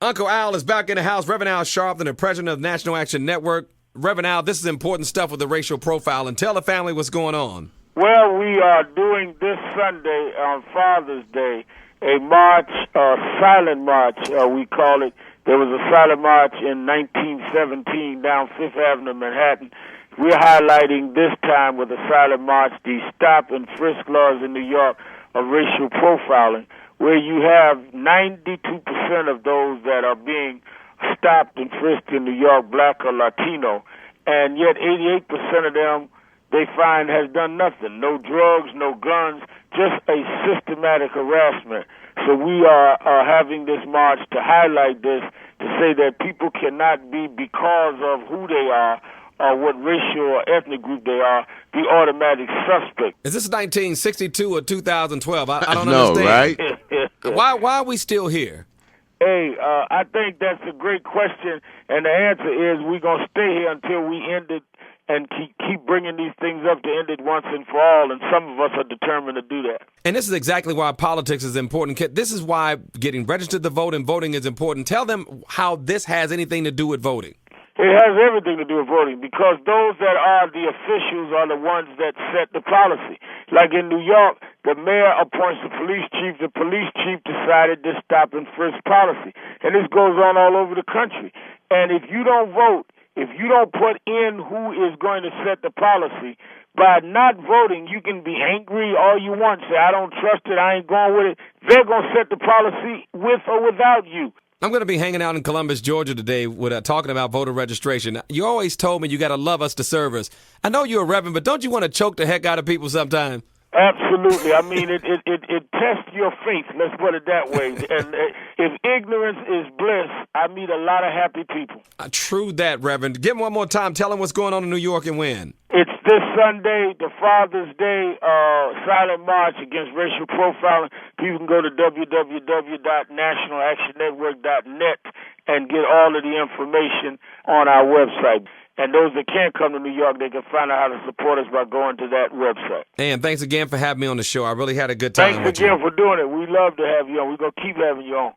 Uncle Al is back in the house. Reverend Al Sharpton, the president of the National Action Network. Reverend Al, this is important stuff with the racial profile. And tell the family what's going on. Well, we are doing this Sunday on Father's Day a march, a silent march, we call it. There was a silent march in 1917 down Fifth Avenue, Manhattan. We're highlighting this time with a silent march the stop and frisk laws in New York of racial profiling, where you have 92% of those that are being stopped and frisked in New York, black or Latino, and yet 88% of them they find has done nothing. No drugs, no guns, just a systematic harassment. So we are having this march to highlight this, to say that people cannot be, because of who they are or what racial or ethnic group they are, be automatic suspect. Is this 1962 or 2012? I don't know, understand. Right? Why are we still here? Hey, I think that's a great question, and the answer is we're going to stay here until we end it and keep bringing these things up to end it once and for all, and some of us are determined to do that. And this is exactly why politics is important. This is why getting registered to vote and voting is important. Tell them how this has anything to do with voting. It has everything to do with voting, because those that are the officials are the ones that set the policy. Like in New York, the mayor appoints the police chief. The police chief decided this stop and frisk policy. And this goes on all over the country. And if you don't vote, if you don't put in who is going to set the policy, by not voting, you can be angry all you want, say, I don't trust it, I ain't going with it. They're going to set the policy with or without you. I'm going to be hanging out in Columbus, Georgia today with talking about voter registration. You always told me you got to love us to serve us. I know you're a reverend, but don't you want to choke the heck out of people sometime? Absolutely. I mean, it tests your faith, let's put it that way. And if ignorance is bliss, I meet a lot of happy people. True that, Reverend. Give them one more time. Tell them what's going on in New York and when. It's this Sunday, the Father's Day silent march against racial profiling. People can go to www.nationalactionnetwork.net and get all of the information on our website. And those that can't come to New York, they can find out how to support us by going to that website. And thanks again for having me on the show. I really had a good time. Thanks again for doing it. We love to have you on. We're going to keep having you on.